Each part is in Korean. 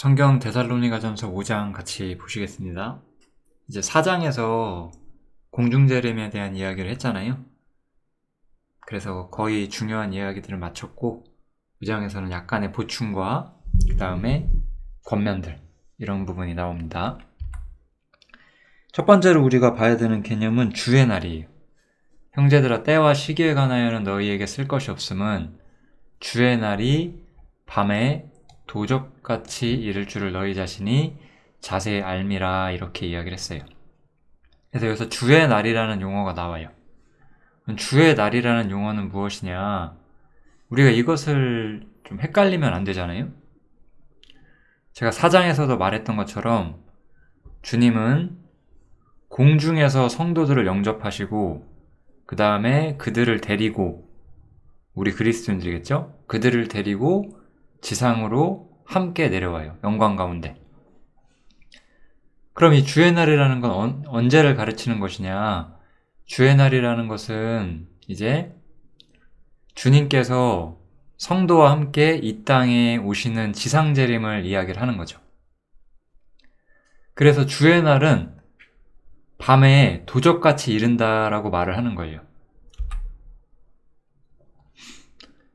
성경 데살로니가전서 5장 같이 보시겠습니다. 이제 4장에서 공중제림에 대한 이야기를 했잖아요. 그래서 거의 중요한 이야기들을 마쳤고 5장에서는 약간의 보충과 그 다음에 권면들 이런 부분이 나옵니다. 첫 번째로 우리가 봐야 되는 개념은 주의 날이에요. 형제들아, 때와 시기에 관하여는 너희에게 쓸 것이 없음은 주의 날이 밤에 도적같이 이를 줄을 너희 자신이 자세히 알미라, 이렇게 이야기를 했어요. 그래서 여기서 주의 날이라는 용어가 나와요. 주의 날이라는 용어는 무엇이냐? 우리가 이것을 좀 헷갈리면 안 되잖아요. 제가 4장에서도 말했던 것처럼 주님은 공중에서 성도들을 영접하시고 그 다음에 그들을 데리고, 우리 그리스도인들이겠죠? 그들을 데리고 지상으로 함께 내려와요. 영광 가운데. 그럼 이 주의 날이라는 건 언제를 가르치는 것이냐? 주의 날이라는 것은 이제 주님께서 성도와 함께 이 땅에 오시는 지상 재림을 이야기를 하는 거죠. 그래서 주의 날은 밤에 도적같이 이른다라고 말을 하는 거예요.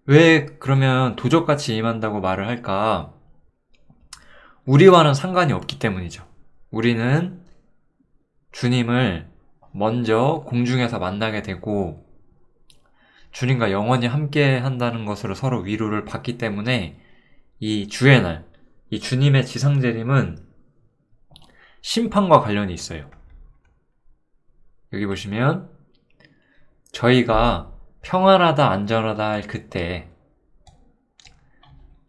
왜 그러면 도적같이 임한다고 말을 할까? 우리와는 상관이 없기 때문이죠. 우리는 주님을 먼저 공중에서 만나게 되고 주님과 영원히 함께 한다는 것으로 서로 위로를 받기 때문에 이 주의 날, 이 주님의 지상재림은 심판과 관련이 있어요. 여기 보시면 저희가 평안하다 안전하다 할 그때,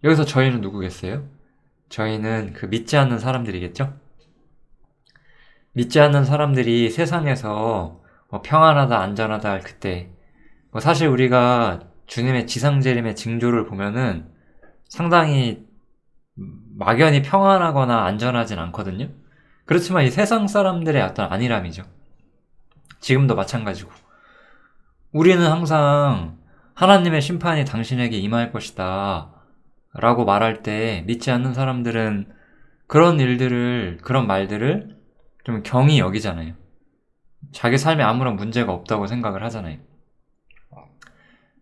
여기서 저희는 누구겠어요? 저희는 그 믿지 않는 사람들이겠죠? 믿지 않는 사람들이 세상에서 평안하다 안전하다 할 그때, 사실 우리가 주님의 지상재림의 징조를 보면은 상당히 막연히 평안하거나 안전하진 않거든요. 그렇지만 이 세상 사람들의 어떤 안일함이죠. 지금도 마찬가지고 우리는 항상 하나님의 심판이 당신에게 임할 것이다 라고 말할 때 믿지 않는 사람들은 그런 일들을, 그런 말들을 좀 경히 여기잖아요. 자기 삶에 아무런 문제가 없다고 생각을 하잖아요.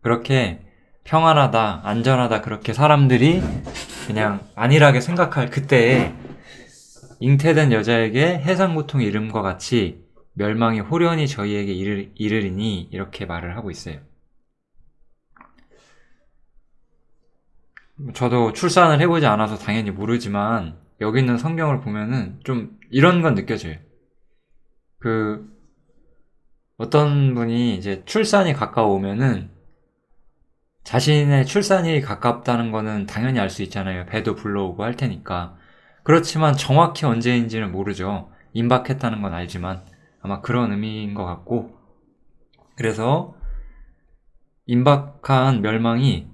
그렇게 평안하다, 안전하다 그렇게 사람들이 그냥 안일하게 생각할 그때에 잉태된 여자에게 해산고통이 이름과 같이 멸망이 호련히 저희에게 이르리니, 이렇게 말을 하고 있어요. 저도 출산을 해보지 않아서 당연히 모르지만 여기 있는 성경을 보면은 좀 이런 건 느껴져요. 어떤 분이 이제 출산이 가까워오면은 자신의 출산이 가깝다는 거는 당연히 알 수 있잖아요. 배도 불러오고 할 테니까. 그렇지만 정확히 언제인지는 모르죠. 임박했다는 건 알지만 아마 그런 의미인 것 같고, 그래서 임박한 멸망이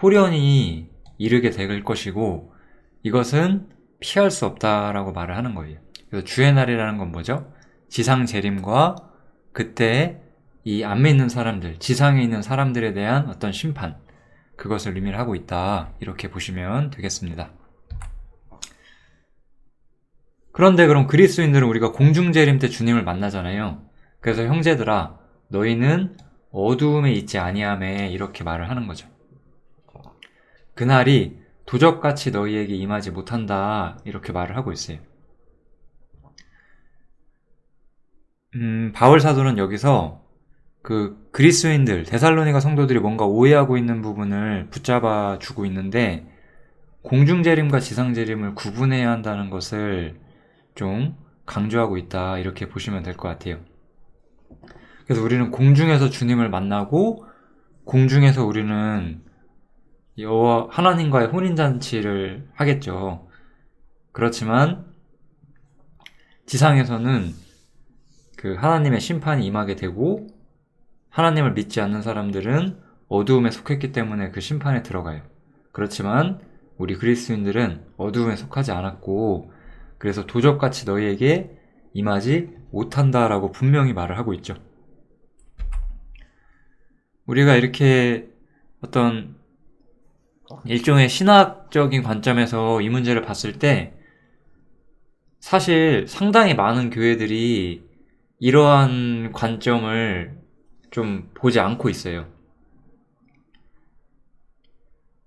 호련히 이르게 될 것이고 이것은 피할 수 없다라고 말을 하는 거예요. 그래서 주의 날이라는 건 뭐죠? 지상 재림과 그때 이 안 믿는 사람들, 지상에 있는 사람들에 대한 어떤 심판, 그것을 의미를 하고 있다, 이렇게 보시면 되겠습니다. 그런데 그럼 그리스도인들은 우리가 공중 재림 때 주님을 만나잖아요. 그래서 형제들아, 너희는 어두움에 있지 아니하매, 이렇게 말을 하는 거죠. 그날이 도적같이 너희에게 임하지 못한다, 이렇게 말을 하고 있어요. 바울 사도는 여기서 그 그리스도인들, 데살로니가 성도들이 뭔가 오해하고 있는 부분을 붙잡아 주고 있는데, 공중재림과 지상재림을 구분해야 한다는 것을 좀 강조하고 있다, 이렇게 보시면 될 것 같아요. 그래서 우리는 공중에서 주님을 만나고 공중에서 우리는 여호와 하나님과의 혼인잔치를 하겠죠. 그렇지만 지상에서는 그 하나님의 심판이 임하게 되고 하나님을 믿지 않는 사람들은 어두움에 속했기 때문에 그 심판에 들어가요. 그렇지만 우리 그리스도인들은 어두움에 속하지 않았고 그래서 도적같이 너희에게 임하지 못한다라고 분명히 말을 하고 있죠. 우리가 이렇게 어떤 일종의 신학적인 관점에서 이 문제를 봤을 때 사실 상당히 많은 교회들이 이러한 관점을 좀 보지 않고 있어요.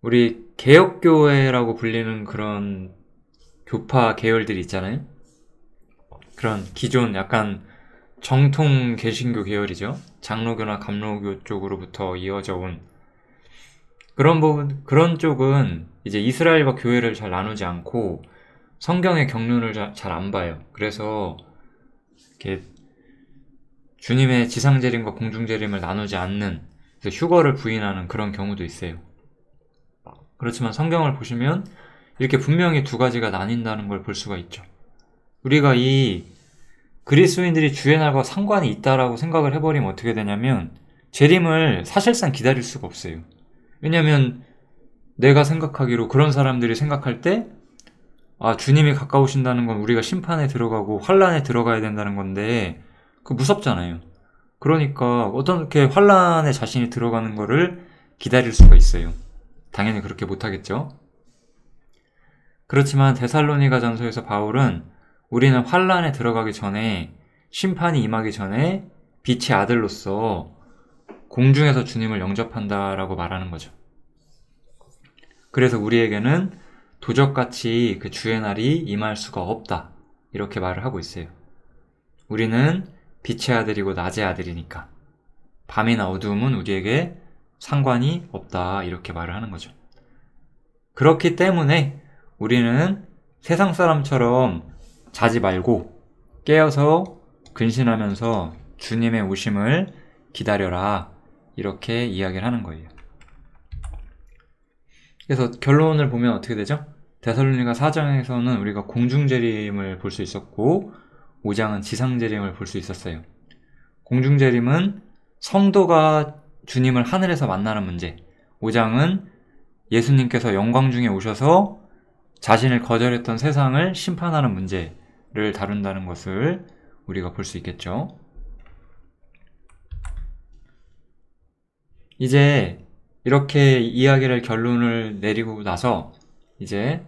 우리 개혁교회라고 불리는 그런 교파 계열들이 있잖아요. 그런 기존 약간 정통 개신교 계열이죠. 장로교나 감로교 쪽으로부터 이어져 온 그런 부분, 그런 쪽은 이제 이스라엘과 교회를 잘 나누지 않고 성경의 경륜을 잘 안 봐요. 그래서 이렇게 주님의 지상재림과 공중재림을 나누지 않는, 그래서 휴거를 부인하는 그런 경우도 있어요. 그렇지만 성경을 보시면 이렇게 분명히 두 가지가 나뉜다는 걸 볼 수가 있죠. 우리가 이 그리스도인들이 주의 날과 상관이 있다라고 생각을 해버리면 어떻게 되냐면 재림을 사실상 기다릴 수가 없어요. 왜냐면 내가 생각하기로 그런 사람들이 생각할 때 주님이 가까우신다는 건 우리가 심판에 들어가고 환란에 들어가야 된다는 건데 그 무섭잖아요. 그러니까 어떻게 환란에 자신이 들어가는 거를 기다릴 수가 있어요. 당연히 그렇게 못하겠죠. 그렇지만 데살로니가전서에서 바울은 우리는 환란에 들어가기 전에 심판이 임하기 전에 빛의 아들로서 공중에서 주님을 영접한다라고 말하는 거죠. 그래서 우리에게는 도적같이 그 주의 날이 임할 수가 없다. 이렇게 말을 하고 있어요. 우리는 빛의 아들이고 낮의 아들이니까 밤이나 어두움은 우리에게 상관이 없다. 이렇게 말을 하는 거죠. 그렇기 때문에 우리는 세상 사람처럼 자지 말고 깨어서 근신하면서 주님의 오심을 기다려라. 이렇게 이야기를 하는 거예요. 그래서 결론을 보면 어떻게 되죠? 데살로니가 4장에서는 우리가 공중재림을 볼 수 있었고 5장은 지상재림을 볼 수 있었어요. 공중재림은 성도가 주님을 하늘에서 만나는 문제, 5장은 예수님께서 영광 중에 오셔서 자신을 거절했던 세상을 심판하는 문제를 다룬다는 것을 우리가 볼 수 있겠죠. 이제 이렇게 이야기를 결론을 내리고 나서 이제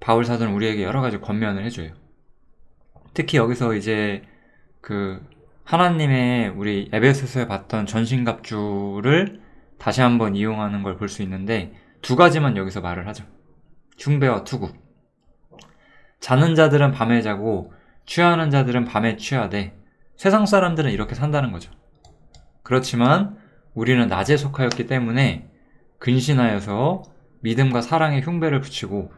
바울 사도는 우리에게 여러 가지 권면을 해줘요. 특히 여기서 이제 그 하나님의 우리 에베소서에 봤던 전신갑주를 다시 한번 이용하는 걸 볼 수 있는데 두 가지만 여기서 말을 하죠. 흉배와 투구. 자는 자들은 밤에 자고 취하는 자들은 밤에 취하되 세상 사람들은 이렇게 산다는 거죠. 그렇지만 우리는 낮에 속하였기 때문에 근신하여서 믿음과 사랑의 흉배를 붙이고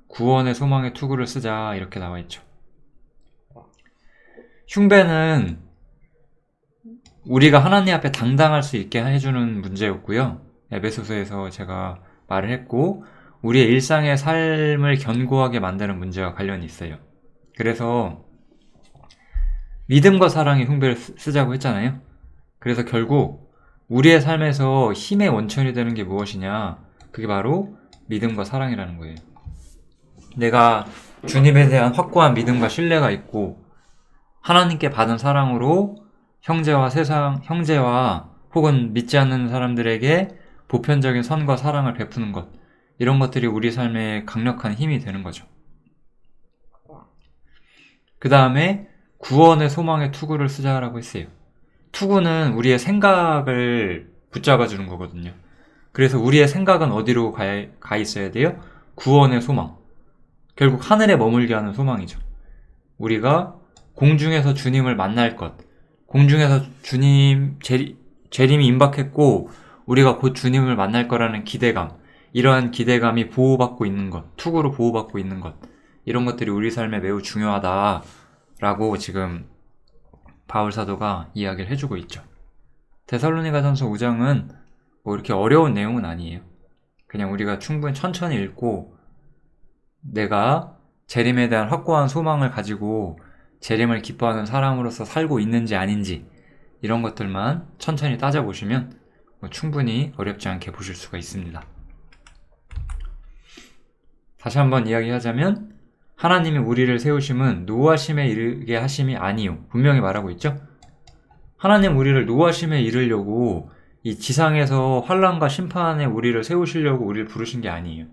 구원의 소망의 투구를 쓰자 이렇게 나와 있죠. 흉배는 우리가 하나님 앞에 당당할 수 있게 해주는 문제였고요. 에베소서에서 제가 말을 했고 우리의 일상의 삶을 견고하게 만드는 문제와 관련이 있어요. 그래서 믿음과 사랑의 흉배를 쓰자고 했잖아요. 그래서 결국 우리의 삶에서 힘의 원천이 되는 게 무엇이냐? 그게 바로 믿음과 사랑이라는 거예요. 내가 주님에 대한 확고한 믿음과 신뢰가 있고 하나님께 받은 사랑으로 형제와 혹은 믿지 않는 사람들에게 보편적인 선과 사랑을 베푸는 것, 이런 것들이 우리 삶에 강력한 힘이 되는 거죠. 그 다음에 구원의 소망의 투구를 쓰자라고 했어요. 투구는 우리의 생각을 붙잡아 주는 거거든요. 그래서 우리의 생각은 어디로 가 있어야 돼요? 구원의 소망. 결국 하늘에 머물게 하는 소망이죠. 우리가 공중에서 주님을 만날 것, 공중에서 주님 재림이 임박했고 우리가 곧 주님을 만날 거라는 기대감, 이러한 기대감이 보호받고 있는 것, 투구로 보호받고 있는 것, 이런 것들이 우리 삶에 매우 중요하다라고 지금 바울 사도가 이야기를 해주고 있죠. 데살로니가전서 5장은 뭐 이렇게 어려운 내용은 아니에요. 그냥 우리가 충분히 천천히 읽고 내가 재림에 대한 확고한 소망을 가지고 재림을 기뻐하는 사람으로서 살고 있는지 아닌지 이런 것들만 천천히 따져보시면 뭐 충분히 어렵지 않게 보실 수가 있습니다. 다시 한번 이야기하자면 하나님이 우리를 세우심은 노하심에 이르게 하심이 아니요. 분명히 말하고 있죠. 하나님 우리를 노하심에 이르려고 이 지상에서 환난과 심판에 우리를 세우시려고 우리를 부르신 게 아니에요.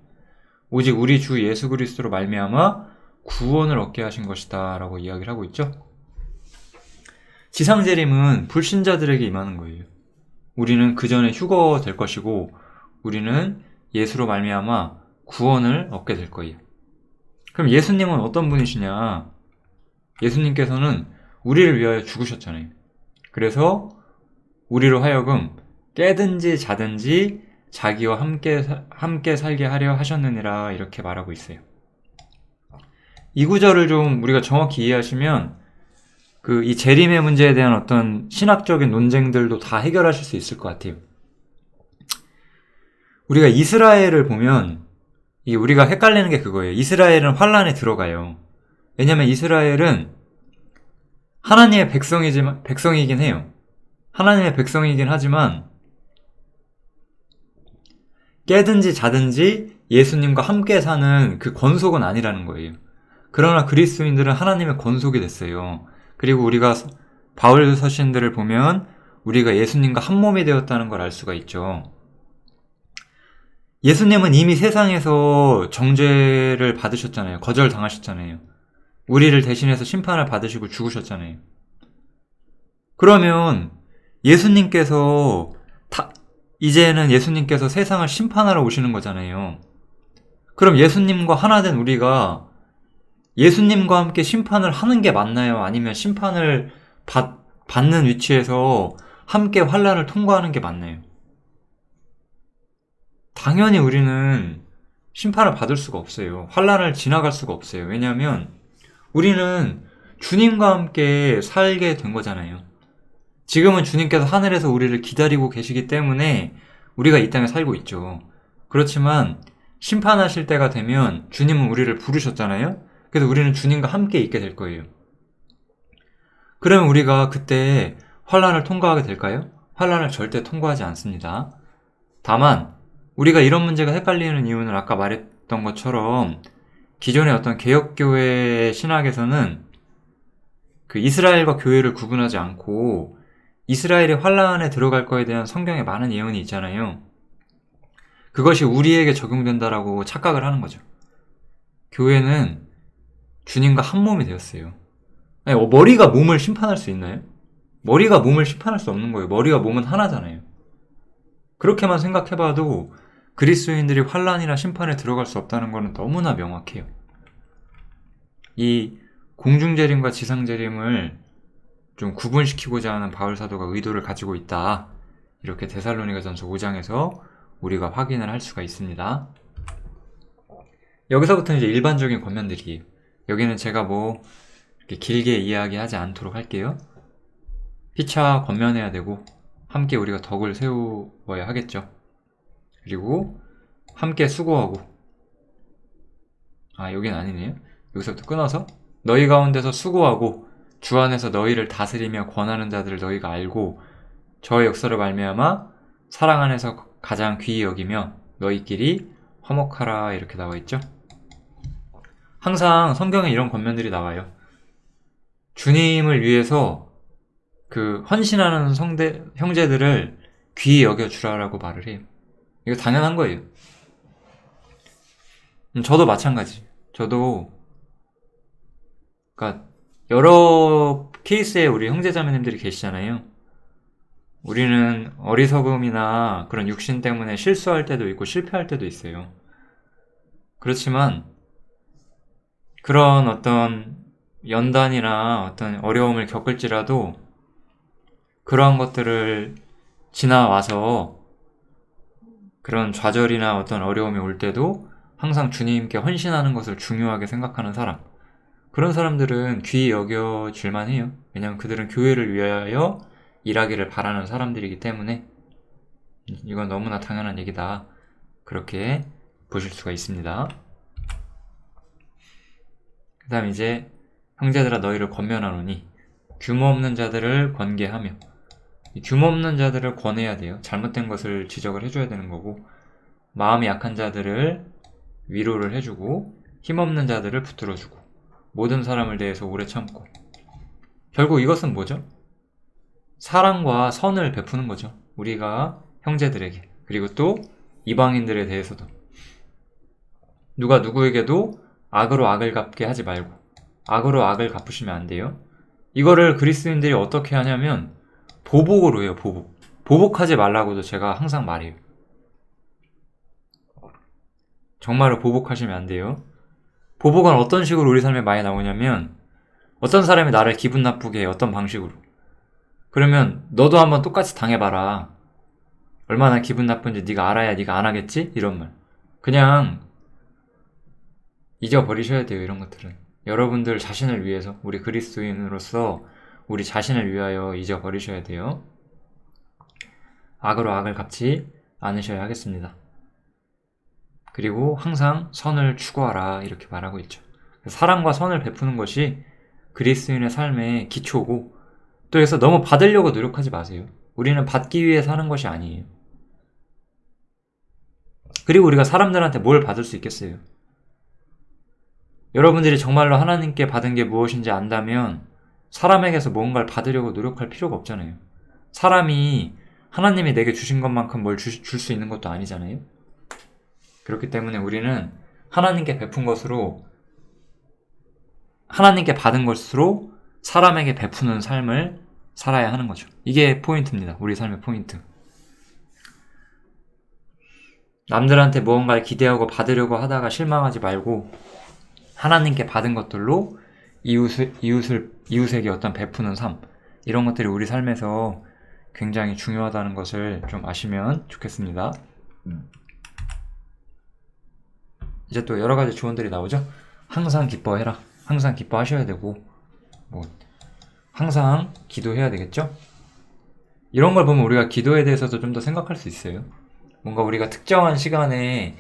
오직 우리 주 예수 그리스도로 말미암아 구원을 얻게 하신 것이다 라고 이야기를 하고 있죠. 지상 재림은 불신자들에게 임하는 거예요. 우리는 그 전에 휴거될 것이고 우리는 예수로 말미암아 구원을 얻게 될 거예요. 그럼 예수님은 어떤 분이시냐? 예수님께서는 우리를 위하여 죽으셨잖아요. 그래서 우리로 하여금 깨든지 자든지 자기와 함께 살게 하려 하셨느니라 이렇게 말하고 있어요. 이 구절을 좀 우리가 정확히 이해하시면 이 재림의 문제에 대한 어떤 신학적인 논쟁들도 다 해결하실 수 있을 것 같아요. 우리가 이스라엘을 보면 우리가 헷갈리는 게 그거예요. 이스라엘은 환란에 들어가요. 왜냐면 이스라엘은 하나님의 백성이긴 해요. 하나님의 백성이긴 하지만 깨든지 자든지 예수님과 함께 사는 그 권속은 아니라는 거예요. 그러나 그리스도인들은 하나님의 권속이 됐어요. 그리고 우리가 바울 서신들을 보면 우리가 예수님과 한 몸이 되었다는 걸 알 수가 있죠. 예수님은 이미 세상에서 정죄를 받으셨잖아요. 거절당하셨잖아요. 우리를 대신해서 심판을 받으시고 죽으셨잖아요. 그러면 이제는 예수님께서 세상을 심판하러 오시는 거잖아요. 그럼 예수님과 하나 된 우리가 예수님과 함께 심판을 하는 게 맞나요? 아니면 심판을 받는 위치에서 함께 환난을 통과하는 게 맞나요? 당연히 우리는 심판을 받을 수가 없어요. 환난을 지나갈 수가 없어요. 왜냐하면 우리는 주님과 함께 살게 된 거잖아요. 지금은 주님께서 하늘에서 우리를 기다리고 계시기 때문에 우리가 이 땅에 살고 있죠. 그렇지만 심판하실 때가 되면 주님은 우리를 부르셨잖아요. 그래서 우리는 주님과 함께 있게 될 거예요. 그러면 우리가 그때 환난을 통과하게 될까요? 환난을 절대 통과하지 않습니다. 다만 우리가 이런 문제가 헷갈리는 이유는 아까 말했던 것처럼 기존의 어떤 개혁교회 신학에서는 이스라엘과 교회를 구분하지 않고 이스라엘이 환란에 들어갈 거에 대한 성경에 많은 예언이 있잖아요. 그것이 우리에게 적용된다라고 착각을 하는 거죠. 교회는 주님과 한 몸이 되었어요. 아니, 머리가 몸을 심판할 수 있나요? 머리가 몸을 심판할 수 없는 거예요. 머리와 몸은 하나잖아요. 그렇게만 생각해봐도 그리스도인들이 환란이나 심판에 들어갈 수 없다는 것은 너무나 명확해요. 이 공중재림과 지상재림을 좀 구분시키고자 하는 바울 사도가 의도를 가지고 있다. 이렇게 데살로니가전서 5장에서 우리가 확인을 할 수가 있습니다. 여기서부터는 이제 일반적인 권면들이에요. 여기는 제가 이렇게 길게 이야기하지 않도록 할게요. 피차 권면해야 되고 함께 우리가 덕을 세워야 하겠죠. 그리고 함께 수고하고 여긴 아니네요. 여기서부터 끊어서 너희 가운데서 수고하고 주 안에서 너희를 다스리며 권하는 자들을 너희가 알고 저의 역사를 말미암아 사랑 안에서 가장 귀히 여기며 너희끼리 화목하라 이렇게 나와 있죠. 항상 성경에 이런 권면들이 나와요. 주님을 위해서 헌신하는 형제들을 귀히 여겨주라라고 말을 해요. 이거 당연한 거예요. 저도 마찬가지. 저도 여러 케이스에 우리 형제자매님들이 계시잖아요. 우리는 어리석음이나 그런 육신 때문에 실수할 때도 있고 실패할 때도 있어요. 그렇지만 그런 어떤 연단이나 어떤 어려움을 겪을지라도 그러한 것들을 지나와서 그런 좌절이나 어떤 어려움이 올 때도 항상 주님께 헌신하는 것을 중요하게 생각하는 사람, 그런 사람들은 귀히 여겨줄만 해요. 왜냐하면 그들은 교회를 위하여 일하기를 바라는 사람들이기 때문에 이건 너무나 당연한 얘기다. 그렇게 보실 수가 있습니다. 그 다음 이제 형제들아 너희를 권면하노니 규모 없는 자들을 권계하며, 규모 없는 자들을 권해야 돼요. 잘못된 것을 지적을 해줘야 되는 거고, 마음이 약한 자들을 위로를 해주고 힘없는 자들을 붙들어주고 모든 사람을 대해서 오래 참고. 결국 이것은 뭐죠? 사랑과 선을 베푸는 거죠. 우리가 형제들에게, 그리고 또 이방인들에 대해서도 누가 누구에게도 악으로 악을 갚게 하지 말고, 악으로 악을 갚으시면 안 돼요. 이거를 그리스도인들이 어떻게 하냐면 보복으로 해요. 보복하지 말라고도 제가 항상 말해요. 정말로 보복하시면 안 돼요. 보복은 어떤 식으로 우리 삶에 많이 나오냐면, 어떤 사람이 나를 기분 나쁘게 해, 어떤 방식으로. 그러면 너도 한번 똑같이 당해봐라. 얼마나 기분 나쁜지 네가 알아야 네가 안 하겠지? 이런 말. 그냥 잊어버리셔야 돼요. 이런 것들은 여러분들 자신을 위해서, 우리 그리스도인으로서 우리 자신을 위하여 잊어버리셔야 돼요. 악으로 악을 갚지 않으셔야 하겠습니다. 그리고 항상 선을 추구하라, 이렇게 말하고 있죠. 사랑과 선을 베푸는 것이 그리스도인의 삶의 기초고, 또 여기서 너무 받으려고 노력하지 마세요. 우리는 받기 위해 사는 것이 아니에요. 그리고 우리가 사람들한테 뭘 받을 수 있겠어요? 여러분들이 정말로 하나님께 받은 게 무엇인지 안다면 사람에게서 뭔가를 받으려고 노력할 필요가 없잖아요. 사람이 하나님이 내게 주신 것만큼 뭘 줄 수 있는 것도 아니잖아요. 그렇기 때문에 우리는 하나님께 베푼 것으로, 하나님께 받은 것으로 사람에게 베푸는 삶을 살아야 하는 거죠. 이게 포인트입니다. 우리 삶의 포인트. 남들한테 무언가를 기대하고 받으려고 하다가 실망하지 말고, 하나님께 받은 것들로 이웃에게 어떤 베푸는 삶, 이런 것들이 우리 삶에서 굉장히 중요하다는 것을 좀 아시면 좋겠습니다. 이제 또 여러 가지 조언들이 나오죠. 항상 기뻐해라. 항상 기뻐하셔야 되고, 항상 기도해야 되겠죠? 이런 걸 보면 우리가 기도에 대해서도 좀 더 생각할 수 있어요. 뭔가 우리가 특정한 시간에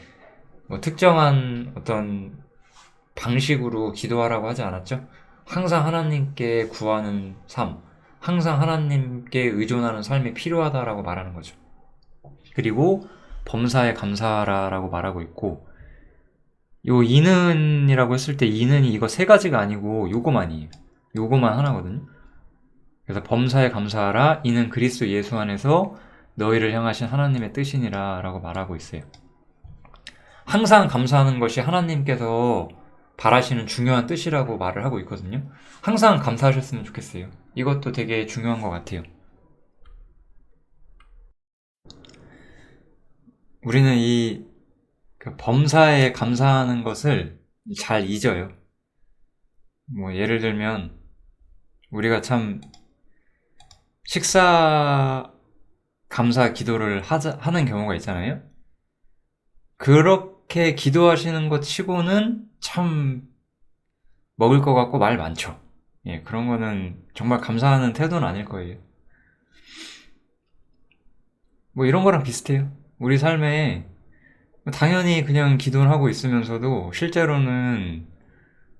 특정한 어떤 방식으로 기도하라고 하지 않았죠? 항상 하나님께 구하는 삶, 항상 하나님께 의존하는 삶이 필요하다라고 말하는 거죠. 그리고 범사에 감사하라라고 말하고 있고, 요 이는이라고 했을 때 이는이 이거 세 가지가 아니고 요거만이에요. 요거만 하나거든요. 그래서 범사에 감사하라, 이는 그리스도 예수 안에서 너희를 향하신 하나님의 뜻이니라 라고 말하고 있어요. 항상 감사하는 것이 하나님께서 바라시는 중요한 뜻이라고 말을 하고 있거든요. 항상 감사하셨으면 좋겠어요. 이것도 되게 중요한 것 같아요. 우리는 이 범사에 감사하는 것을 잘 잊어요. 예를 들면 우리가 참 식사 감사 기도를 하는 경우가 있잖아요. 그렇게 기도하시는 것 치고는 참 먹을 것 같고 말 많죠. 예, 그런 거는 정말 감사하는 태도는 아닐 거예요. 이런 거랑 비슷해요. 우리 삶에 당연히 그냥 기도를 하고 있으면서도 실제로는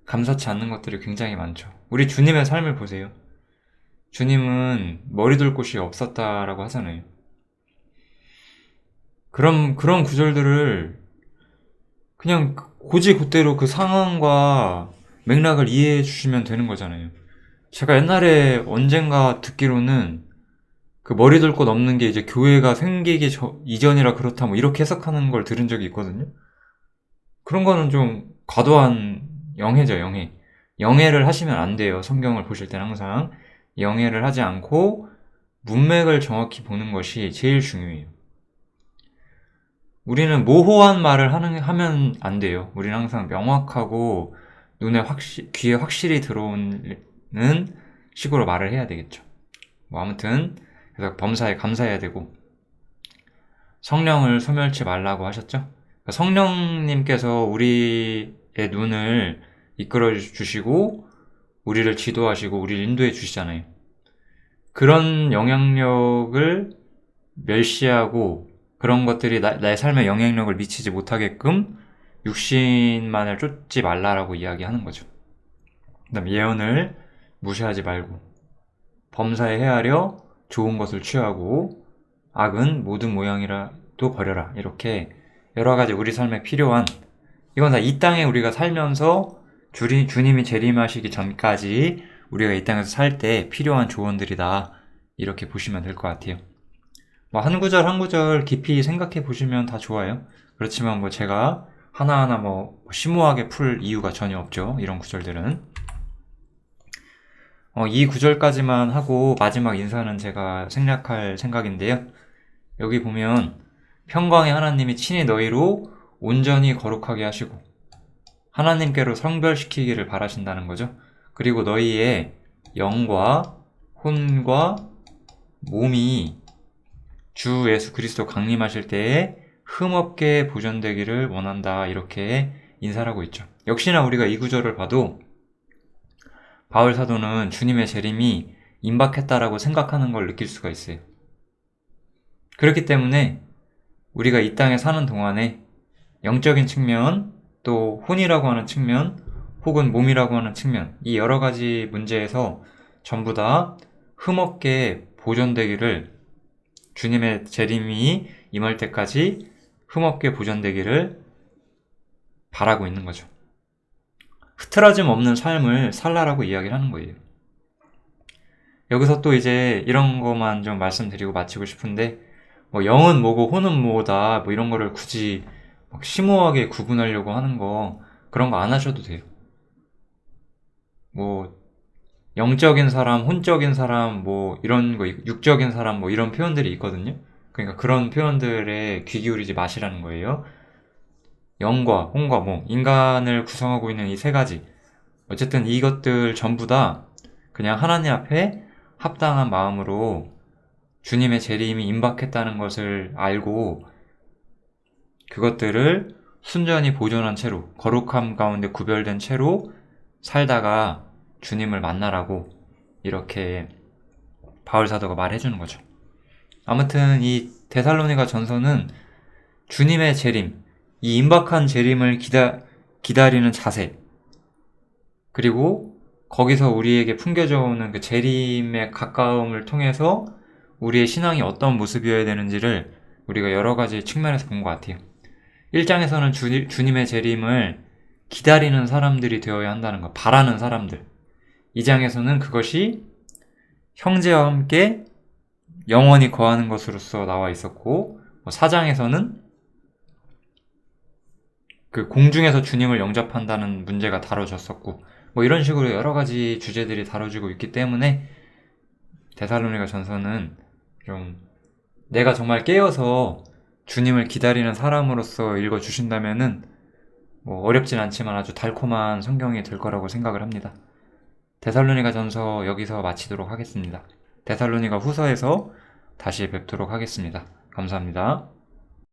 감사치 않는 것들이 굉장히 많죠. 우리 주님의 삶을 보세요. 주님은 머리 둘 곳이 없었다라고 하잖아요. 그런 구절들을 그냥 고지고대로 그 상황과 맥락을 이해해 주시면 되는 거잖아요. 제가 옛날에 언젠가 듣기로는 그 머리 둘 곳 없는 게 이제 교회가 생기기 이전이라 그렇다 이렇게 해석하는 걸 들은 적이 있거든요. 그런 거는 좀 과도한 영해죠, 영해. 영해를 하시면 안 돼요. 성경을 보실 때는 항상 영해를 하지 않고 문맥을 정확히 보는 것이 제일 중요해요. 우리는 모호한 말을 하면 안 돼요. 우리는 항상 명확하고 귀에 확실히 들어오는 식으로 말을 해야 되겠죠. 아무튼 그래서 범사에 감사해야 되고, 성령을 소멸치 말라고 하셨죠. 성령님께서 우리의 눈을 이끌어 주시고 우리를 지도하시고 우리를 인도해 주시잖아요. 그런 영향력을 멸시하고 그런 것들이 나의 삶에 영향력을 미치지 못하게끔 육신만을 쫓지 말라라고 이야기하는 거죠. 그 다음 예언을 무시하지 말고, 범사에 헤아려 좋은 것을 취하고 악은 모든 모양이라도 버려라. 이렇게 여러 가지 우리 삶에 필요한, 이건 다 이 땅에 우리가 살면서 주님이 재림하시기 전까지 우리가 이 땅에서 살 때 필요한 조언들이다. 이렇게 보시면 될 것 같아요. 뭐 한 구절 한 구절 깊이 생각해 보시면 다 좋아요. 그렇지만 뭐 제가 하나하나 뭐 심오하게 풀 이유가 전혀 없죠. 이런 구절들은. 이 구절까지만 하고 마지막 인사는 제가 생략할 생각인데요. 여기 보면 평강의 하나님이 친히 너희로 온전히 거룩하게 하시고 하나님께로 성별시키기를 바라신다는 거죠. 그리고 너희의 영과 혼과 몸이 주 예수 그리스도 강림하실 때에 흠없게 보존되기를 원한다. 이렇게 인사를 하고 있죠. 역시나 우리가 이 구절을 봐도 바울 사도는 주님의 재림이 임박했다라고 생각하는 걸 느낄 수가 있어요. 그렇기 때문에 우리가 이 땅에 사는 동안에 영적인 측면, 또 혼이라고 하는 측면, 혹은 몸이라고 하는 측면, 이 여러 가지 문제에서 전부 다 흠없게 보존되기를, 주님의 재림이 임할 때까지 흠없게 보존되기를 바라고 있는 거죠. 흐트러짐 없는 삶을 살라라고 이야기를 하는 거예요. 여기서 또 이제 이런 것만 좀 말씀드리고 마치고 싶은데, 뭐 영은 뭐고 혼은 뭐다, 뭐 이런 거를 굳이 막 심오하게 구분하려고 하는 거, 그런 거 안 하셔도 돼요. 뭐 영적인 사람, 혼적인 사람, 뭐 이런 거, 육적인 사람, 뭐 이런 표현들이 있거든요. 그러니까 그런 표현들에 귀 기울이지 마시라는 거예요. 영과 혼과 몸, 인간을 구성하고 있는 이 세 가지. 어쨌든 이것들 전부 다 그냥 하나님 앞에 합당한 마음으로 주님의 재림이 임박했다는 것을 알고 그것들을 순전히 보존한 채로, 거룩함 가운데 구별된 채로 살다가 주님을 만나라고 이렇게 바울 사도가 말해주는 거죠. 아무튼 이 데살로니가 전서는 주님의 재림, 이 임박한 재림을 기다리는 자세, 그리고 거기서 우리에게 풍겨져 오는 그 재림의 가까움을 통해서 우리의 신앙이 어떤 모습이어야 되는지를 우리가 여러 가지 측면에서 본 것 같아요. 1장에서는 주님의 재림을 기다리는 사람들이 되어야 한다는 거, 바라는 사람들. 2장에서는 그것이 형제와 함께 영원히 거하는 것으로서 나와 있었고, 4장에서는 그 공중에서 주님을 영접한다는 문제가 다뤄졌었고, 뭐 이런 식으로 여러 가지 주제들이 다뤄지고 있기 때문에 데살로니가 전서는 좀 내가 정말 깨어서 주님을 기다리는 사람으로서 읽어주신다면은 뭐 어렵진 않지만 아주 달콤한 성경이 될 거라고 생각을 합니다. 데살로니가 전서 여기서 마치도록 하겠습니다. 데살로니가 후서에서 다시 뵙도록 하겠습니다. 감사합니다.